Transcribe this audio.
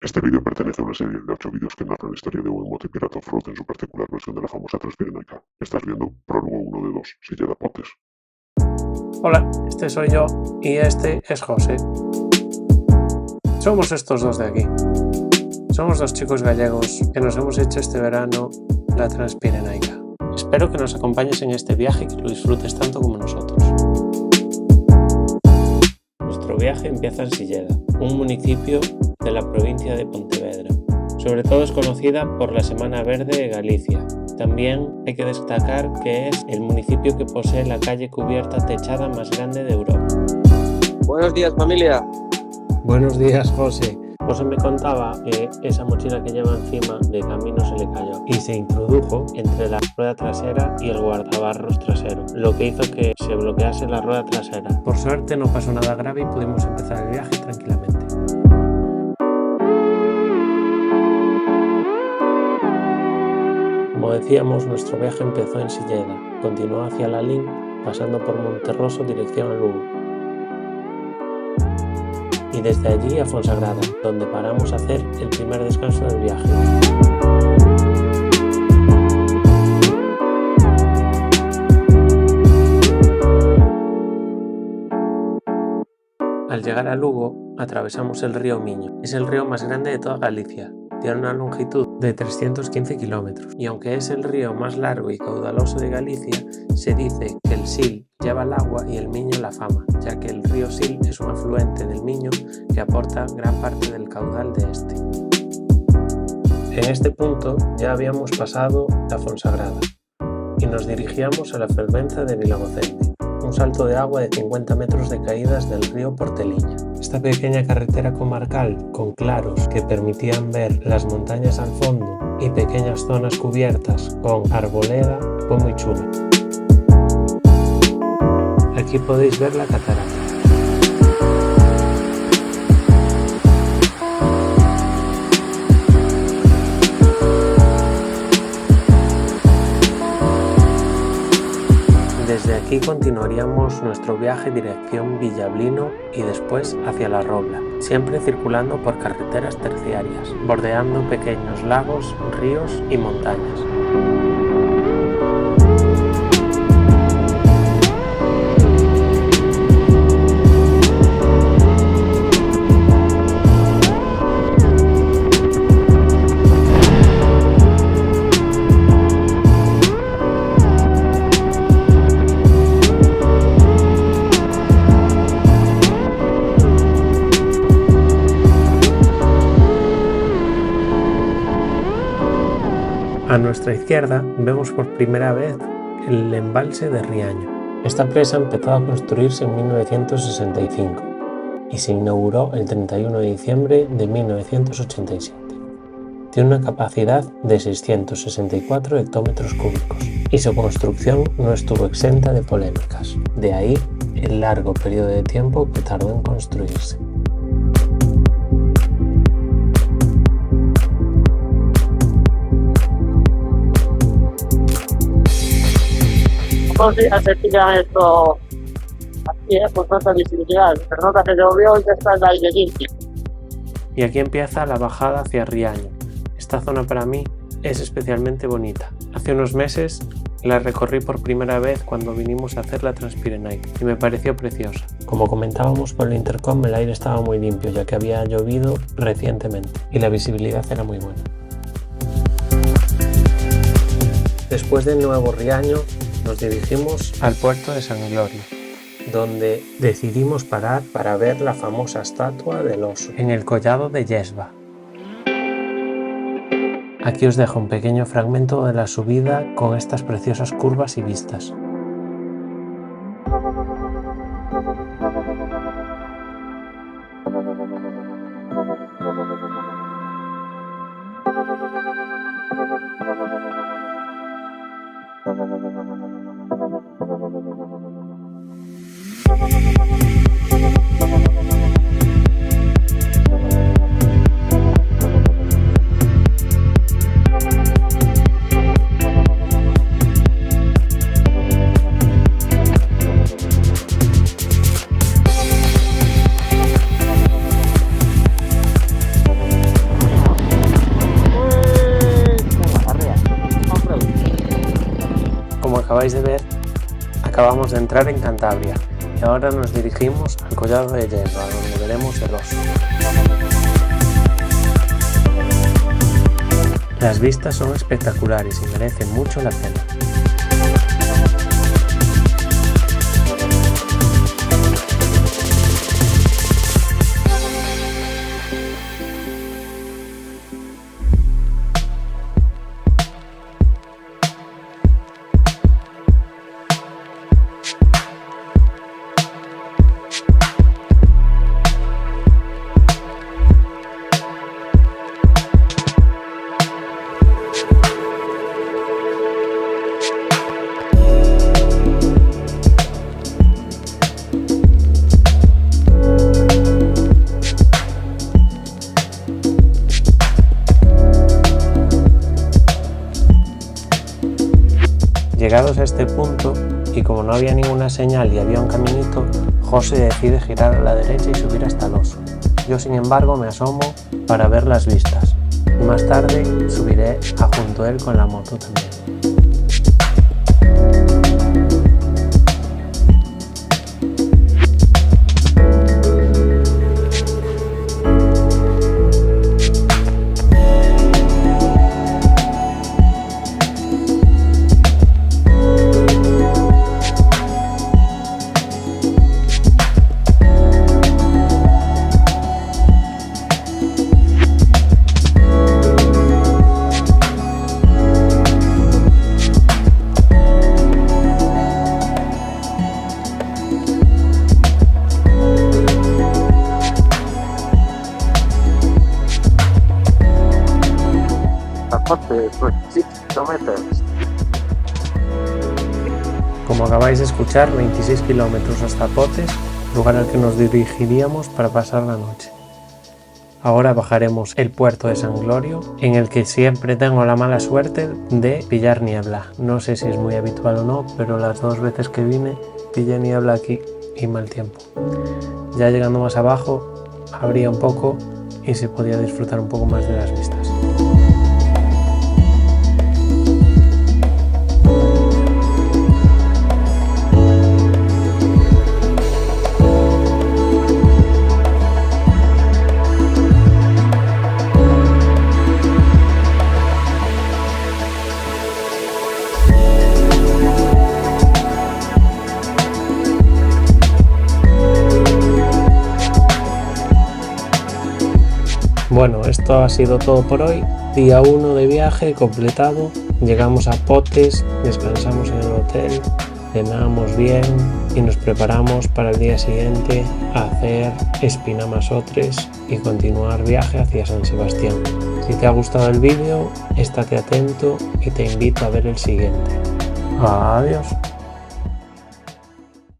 Este vídeo pertenece a una serie de 8 vídeos que narran la historia de un mote pirata off-road en su particular versión de la famosa Transpirenaica. Estás viendo prólogo 1 de 2, Silleda Potes. Hola, este soy yo y este es José. Somos estos dos de aquí. Somos dos chicos gallegos que nos hemos hecho este verano la Transpirenaica. Espero que nos acompañes en este viaje y que lo disfrutes tanto como nosotros. Nuestro viaje empieza en Silleda, un municipio de la provincia de Pontevedra. Sobre todo es conocida por la Semana Verde de Galicia. También hay que destacar que es el municipio que posee la calle cubierta techada más grande de Europa. Buenos días, familia. Buenos días, José. José me contaba que esa mochila que lleva encima de camino se le cayó y se introdujo entre la rueda trasera y el guardabarros trasero, lo que hizo que se bloquease la rueda trasera. Por suerte no pasó nada grave y pudimos empezar el viaje tranquilamente. Como decíamos, nuestro viaje empezó en Silleda, continuó hacia Lalín, pasando por Monterroso dirección a Lugo. Y desde allí a Fonsagrada, donde paramos a hacer el primer descanso del viaje. Al llegar a Lugo, atravesamos el río Miño. Es el río más grande de toda Galicia. Tiene una longitud de 315 kilómetros. Y aunque es el río más largo y caudaloso de Galicia, se dice que el Sil lleva el agua y el Miño la fama, ya que el río Sil es un afluente del Miño que aporta gran parte del caudal de este. En este punto ya habíamos pasado la Fonsagrada y nos dirigíamos a la fervenza de Vilagocende, un salto de agua de 50 metros de caídas del río Porteliña. Esta pequeña carretera comarcal con claros que permitían ver las montañas al fondo y pequeñas zonas cubiertas con arboleda fue muy chula. Aquí podéis ver la catarata. Desde aquí continuaríamos nuestro viaje dirección Villablino y después hacia La Robla, siempre circulando por carreteras terciarias, bordeando pequeños lagos, ríos y montañas. A nuestra izquierda vemos por primera vez el embalse de Riaño. Esta presa empezó a construirse en 1965 y se inauguró el 31 de diciembre de 1987. Tiene una capacidad de 664 hectómetros cúbicos y su construcción no estuvo exenta de polémicas. De ahí el largo periodo de tiempo que tardó en construirse. Sí, se pilla esto aquí, con tanta visibilidad, pero nota que llovió y ya está el aire limpio. Y aquí empieza la bajada hacia Riaño. Esta zona para mí es especialmente bonita. Hace unos meses la recorrí por primera vez cuando vinimos a hacer la Transpirenaica y me pareció preciosa. Como comentábamos por el intercom, el aire estaba muy limpio ya que había llovido recientemente y la visibilidad era muy buena. Después del nuevo Riaño, nos dirigimos al puerto de San Glorio, donde decidimos parar para ver la famosa estatua del oso en el collado de Yesba. Aquí os dejo un pequeño fragmento de la subida con estas preciosas curvas y vistas. acabáis de ver, acabamos de entrar en Cantabria y ahora nos dirigimos al Collado de Hierro, a donde veremos el oso. Las vistas son espectaculares y merecen mucho la pena. Llegados a este punto, y como no había ninguna señal y había un caminito, José decide girar a la derecha y subir hasta el oso. Yo, sin embargo, me asomo para ver las vistas, y más tarde subiré junto a él con la moto también. Como acabáis de escuchar, 26 kilómetros hasta Potes, lugar al que nos dirigiríamos para pasar la noche. Ahora bajaremos el puerto de San Glorio, en el que siempre tengo la mala suerte de pillar niebla. No sé si es muy habitual o no, pero las 2 veces que vine pillé niebla aquí y mal tiempo. Ya llegando más abajo, abría un poco y se podía disfrutar un poco más de las vistas. Bueno, esto ha sido todo por hoy. Día 1 de viaje completado. Llegamos a Potes, descansamos en el hotel, cenamos bien y nos preparamos para el día siguiente a hacer Espinamasotres y continuar viaje hacia San Sebastián. Si te ha gustado el vídeo, estate atento y te invito a ver el siguiente. Adiós.